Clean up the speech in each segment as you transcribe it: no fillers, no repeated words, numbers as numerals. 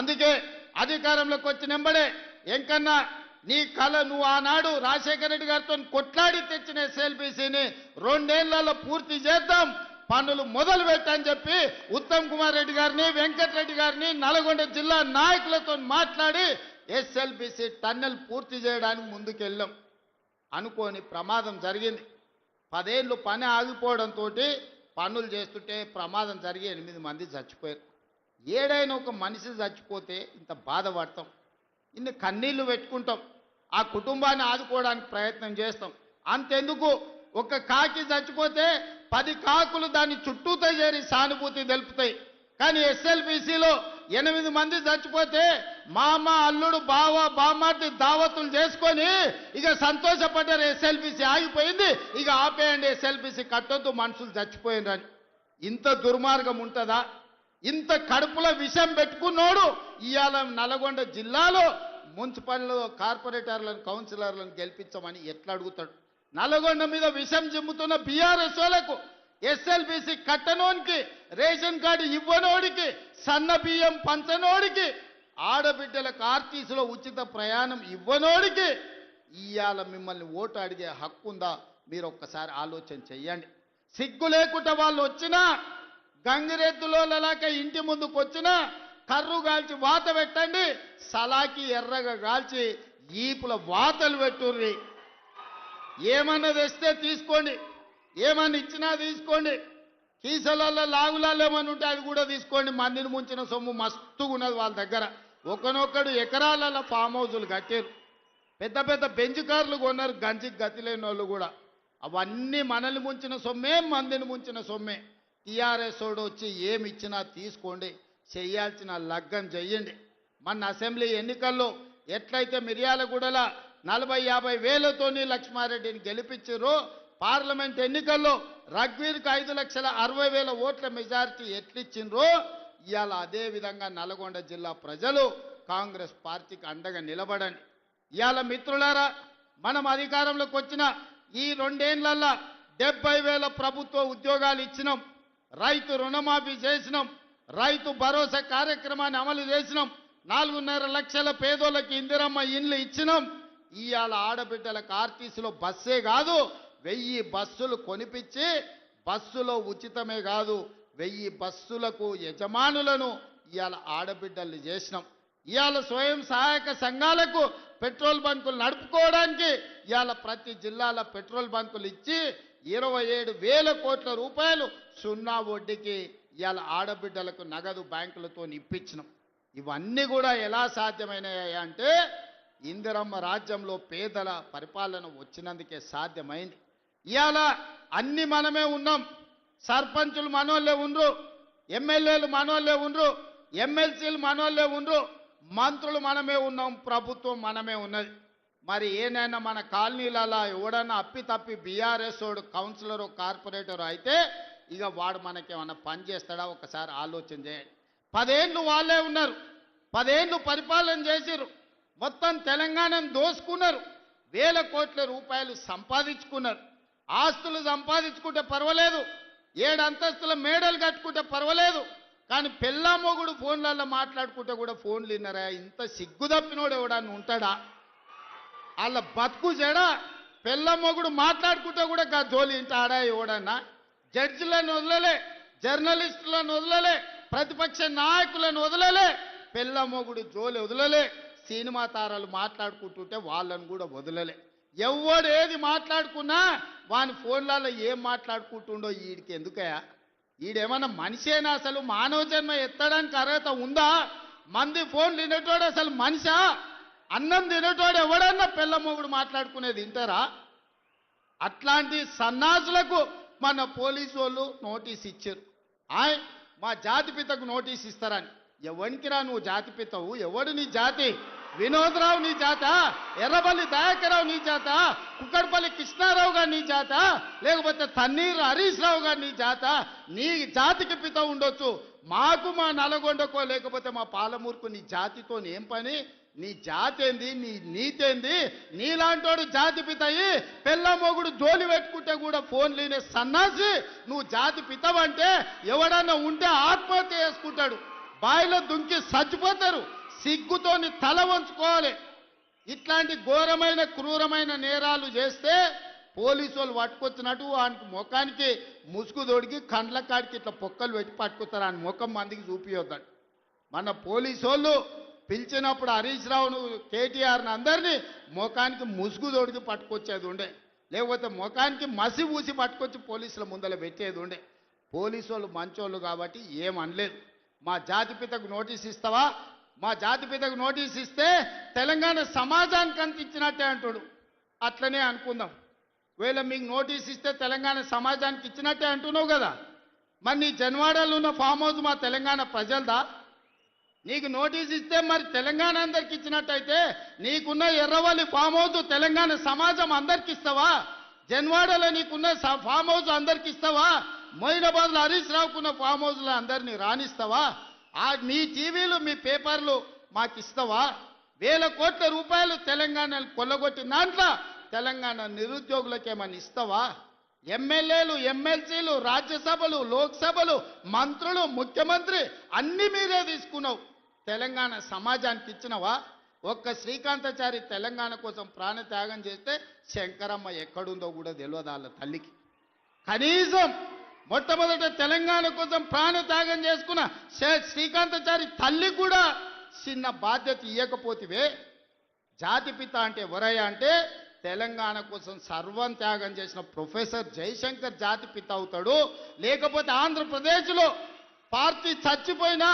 అందుకే అధికారంలోకి వచ్చినెంబడే ఎంకన్నా నీ కళ నువ్వు ఆనాడు రాజశేఖర రెడ్డి గారితో కొట్లాడి తెచ్చిన ఎస్ఎల్బీసీని 2 ఏళ్లలో పూర్తి చేద్దాం, పనులు మొదలు పెట్టని చెప్పి ఉత్తమ్ కుమార్ రెడ్డి గారిని, వెంకటరెడ్డి గారిని, నల్గొండ జిల్లా నాయకులతో మాట్లాడి ఎస్ఎల్బీసీ టన్నెల్ పూర్తి చేయడానికి ముందుకెళ్ళాం. అనుకోని ప్రమాదం జరిగింది. 10 ఏళ్ళు పని ఆగిపోవడంతో పనులు చేస్తుంటే ప్రమాదం జరిగి 8 మంది చచ్చిపోయారు. ఏడైనా ఒక మనిషి చచ్చిపోతే ఇంత బాధపడతాం, ఇన్ని కన్నీళ్లు పెట్టుకుంటాం, ఆ కుటుంబాన్ని ఆదుకోవడానికి ప్రయత్నం చేస్తాం. అంతెందుకు ఒక కాకి చచ్చిపోతే 10 కాకులు దాని చుట్టూతో చేరి సానుభూతి తెలుపుతాయి. కానీ ఎస్ఎల్బీసీలో 8 మంది చచ్చిపోతే మామ, అల్లుడు, బావ, బామ్మార్తి దావతులు చేసుకొని ఇక సంతోషపడ్డారు. ఎస్ఎల్బీసీ ఆగిపోయింది, ఇక ఆపేయండి, ఎస్ఎల్బీసీ కట్టొద్దు, మనుషులు చచ్చిపోయినరని. ఇంత దుర్మార్గం ఉంటుందా? ఇంత కడుపులో విషం పెట్టుకున్నోడు ఇవాళ నల్గొండ జిల్లాలో మున్సిపల్లో కార్పొరేటర్లను, కౌన్సిలర్లను గెలిపించమని ఎట్లా అడుగుతాడు? నల్గొండ మీద విషం జిమ్ముతున్న బీఆర్ఎస్ వాళ్ళకు, ఎస్ఎల్బీసీ కట్టనోనికి, రేషన్ కార్డు ఇవ్వనోడికి, సన్న బియ్యం పంచనోడికి, ఆడబిడ్డలకు ఆర్టీసీలో ఉచిత ప్రయాణం ఇవ్వనోడికి ఇవాళ మిమ్మల్ని ఓటు అడిగే హక్కు ఉందా? మీరు ఒక్కసారి ఆలోచన చెయ్యండి. సిగ్గు లేకుండా వాళ్ళు వచ్చినా, గంగిరెద్దులోలాక ఇంటి ముందుకు వచ్చినా కర్రు కాల్చి వాత పెట్టండి, సలాకి ఎర్రగా కాల్చి ఈపుల వాతలు పెట్టుర్రి. ఏమన్నా తెస్తే తీసుకోండి, ఏమన్నా ఇచ్చినా తీసుకోండి, కీసలలో లాగులాలు ఏమన్నా ఉంటే అది కూడా తీసుకోండి. మందిని ముంచిన సొమ్ము మస్తుగా ఉన్నది వాళ్ళ దగ్గర. ఒకనొక్కడు ఎకరాలలో ఫామ్ హౌజులు కట్టారు, పెద్ద పెద్ద బెంచ్ కార్లు కొన్నారు, గంజికి గతి లేని వాళ్ళు కూడా. అవన్నీ మనల్ని ముంచిన సొమ్మే, మందిని ముంచిన సొమ్మే. టీఆర్ఎస్ వాడు వచ్చి ఏమి ఇచ్చినా తీసుకోండి, చేయాల్సిన లగ్గం చెయ్యండి. మన అసెంబ్లీ ఎన్నికల్లో ఎట్లయితే మిర్యాలగూడలో 40-50 వేలతోని లక్ష్మారెడ్డిని గెలిపించారో, పార్లమెంట్ ఎన్నికల్లో రఘ్వీర్కి 5,60,000 ఓట్ల మెజారిటీ ఎట్లిచ్చిండ్రో, ఇవాళ అదే విధంగా నల్గొండ జిల్లా ప్రజలు కాంగ్రెస్ పార్టీకి అండగా నిలబడండి. ఇవాళ మిత్రులారా, మనం అధికారంలోకి వచ్చిన ఈ 2 ఏళ్లలో 70,000 ప్రభుత్వ ఉద్యోగాలు ఇచ్చినాం, రైతు రుణమాఫీ చేసినాం, రైతు భరోసా కార్యక్రమాన్ని అమలు చేసినాం, 4.5 లక్షల పేదోళ్ళకి ఇందిరమ్మ ఇండ్లు ఇచ్చినాం. ఇవాళ ఆడబిడ్డలకు ఆర్టీసీలో బస్సే కాదు 1000 బస్సులు కొనిపించి, బస్సులో ఉచితమే కాదు 1000 బస్సులకు యజమానులను ఇవాళ ఆడబిడ్డల్ని చేసినాం. ఇవాళ స్వయం సహాయక సంఘాలకు పెట్రోల్ బంకులు నడుపుకోవడానికి ఇవాళ ప్రతి జిల్లాలో పెట్రోల్ బంకులు ఇచ్చి 27,000 కోట్ల రూపాయలు సున్నా వడ్డీకి ఇవాళ ఆడబిడ్డలకు నగదు బ్యాంకులతో ఇప్పించినాం. ఇవన్నీ కూడా ఎలా సాధ్యమైనాయి అంటే ఇందిరమ్మ రాజ్యంలో పేదల పరిపాలన వచ్చినందుకే సాధ్యమైంది. ఇవాళ అన్ని మనమే ఉన్నాం, సర్పంచులు మనోళ్ళే ఉండ్రు, ఎమ్మెల్యేలు మనోళ్ళే ఉండ్రు, ఎమ్మెల్సీలు మనోళ్ళే ఉండ్రు, మంత్రులు మనమే ఉన్నాం, ప్రభుత్వం మనమే ఉన్నది. మరి ఏనైనా మన కాలనీలలో ఎవడన్నా అప్పి తప్పి బీఆర్ఎస్ వాడు కౌన్సిలరు, కార్పొరేటరు అయితే ఇక వాడు మనకేమన్నా పని చేస్తాడా? ఒకసారి ఆలోచన చేయండి. 10 ఏళ్ళు వాళ్ళే ఉన్నారు, 10 ఏళ్ళు పరిపాలన చేసిర్రు, మొత్తం తెలంగాణను దోసుకున్నారు, 1000 కోట్ల రూపాయలు సంపాదించుకున్నారు. ఆస్తులు సంపాదించుకుంటే పర్వాలేదు, 7 అంతస్తుల మేడలు కట్టుకుంటే పర్వాలేదు, కానీ పెళ్ళా మొగుడు ఫోన్లలో మాట్లాడుకుంటే కూడా ఫోన్లు విన్నారా? ఇంత సిగ్గు తప్పినోడు ఎవడన్నా ఉంటాడా? వాళ్ళ బతుకు చెడ. పెళ్ళ మొగుడు మాట్లాడుకుంటే కూడా జోలి ఇంటాడా ఎవడన్నా? జడ్జిలను వదలలే, జర్నలిస్టులను వదలలే, ప్రతిపక్ష నాయకులను వదలలే, పెళ్ళ మొగుడు జోలి వదలలే, సినిమా తారాలు మాట్లాడుకుంటుంటే వాళ్ళను కూడా వదలలే. ఎవడు ఏది మాట్లాడుకున్నా వాని ఫోన్లలో ఏం మాట్లాడుకుంటుండో వీడికి ఎందుకయా? వీడేమన్నా మనిషేనా? అసలు మానవ జన్మ ఎత్తడానికి అర్హత ఉందా? మంది ఫోన్లు తినేటోడు అసలు మనిషా? అన్నం తినేటోడు ఎవడన్నా పెళ్ళ మొగుడు మాట్లాడుకునేది వింటారా? అట్లాంటి సన్నాసులకు మన పోలీసు వాళ్ళు నోటీస్ ఇచ్చారు. మా జాతిపితకు నోటీస్ ఇస్తారని. ఎవరికిరా నువ్వు జాతిపితవు? ఎవడు నీ జాతి? వినోద్రావు నీ జాత? ఎర్రబల్లి దయాకరావు నీ జాత? కుక్కడపల్లి కృష్ణారావు గారు నీ జాత? లేకపోతే తన్నీరు హరీష్ రావు గారు నీ జాత? నీ జాతికి పిత ఉండొచ్చు, మాకు మా నల్గొండకో లేకపోతే మా పాలమూరుకు నీ జాతితో ఏం పని? నీ జాతి ఏంది? నీ నీతి ఏంది? నీలాంటోడు జాతి పితయి పెళ్ళ మొగుడు జోలి పెట్టుకుంటే కూడా ఫోన్ లేని సన్నాసి నువ్వు జాతి పితవంటే ఎవడన్నా ఉంటే ఆత్మహత్య చేసుకుంటాడు. బాయిలో దుంకి చచ్చిపోతారు. సిగ్గుతోని తల వంచుకోవాలి. ఇట్లాంటి ఘోరమైన క్రూరమైన నేరాలు చేస్తే పోలీసు వాళ్ళు పట్టుకొచ్చినట్టు ఆయనకు ముఖానికి ముసుగు తొడిగి కండ్ల కాడికి ఇట్లా పొక్కలు పెట్టి పట్టుకొస్తారు. ఆయన ముఖం మందికి చూపియొద్దండి. మన పోలీసు వాళ్ళు పిలిచినప్పుడు హరీష్ రావును కేటీఆర్ని అందరినీ ముఖానికి ముసుగు తొడిగి పట్టుకొచ్చేది ఉండే, లేకపోతే ముఖానికి మసి ఊసి పట్టుకొచ్చి పోలీసుల ముందర పెట్టేది ఉండే. పోలీసు వాళ్ళు మంచోళ్ళు కాబట్టి ఏమనలేదు. మా జాతిపితకు నోటీస్ ఇస్తావా? మా జాతిపితకు నోటీస్ ఇస్తే తెలంగాణ సమాజానికి అందించినట్టే అంటాడు. అట్లనే అనుకుందాం. ఒకవేళ మీకు నోటీస్ ఇస్తే తెలంగాణ సమాజానికి ఇచ్చినట్టే అంటున్నావు కదా, మరి నీ జన్వాడలో ఉన్న ఫామ్ హౌస్ మా తెలంగాణ ప్రజలదా? నీకు నోటీస్ ఇస్తే మరి తెలంగాణ అందరికి ఇచ్చినట్టయితే నీకున్న ఎర్రవల్లి ఫామ్ హౌస్ తెలంగాణ సమాజం అందరికి ఇస్తావా? జన్వాడలో నీకున్న ఫామ్ హౌస్ అందరికి ఇస్తావా? మొయినాబాద్లో హరీష్ రావుకున్న ఫామ్ హౌస్లో అందరినీ రాణిస్తావా? మీ టీవీలు మీ పేపర్లు మాకు ఇస్తావా? వేల కోట్ల రూపాయలు తెలంగాణను కొల్లగొట్టిన దాంట్లో తెలంగాణ నిరుద్యోగులకు ఏమని ఇస్తావా? ఎమ్మెల్యేలు, ఎమ్మెల్సీలు, రాజ్యసభలు, లోక్సభలు, మంత్రులు, ముఖ్యమంత్రి అన్ని మీరే తీసుకున్నావు. తెలంగాణ సమాజానికి ఇచ్చినవా? ఒక్క శ్రీకాంతాచారి తెలంగాణ కోసం ప్రాణత్యాగం చేస్తే శంకరమ్మ ఎక్కడుందో కూడా తెలియదు వాళ్ళ తల్లికి. కనీసం మొట్టమొదట తెలంగాణ కోసం ప్రాణత్యాగం చేసుకున్న శ్రీకాంతాచారి తల్లి కూడా చిన్న బాధ్యత ఇవ్వకపోతివే. జాతిపిత అంటే ఎవరయ్యా అంటే తెలంగాణ కోసం సర్వం త్యాగం చేసిన ప్రొఫెసర్ జయశంకర్ జాతిపిత అవుతాడు. లేకపోతే ఆంధ్రప్రదేశ్లో పార్టీ చచ్చిపోయినా,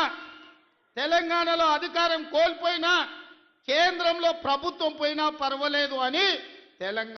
తెలంగాణలో అధికారం కోల్పోయినా, కేంద్రంలో ప్రభుత్వం పోయినా పర్వాలేదు అని తెలంగాణ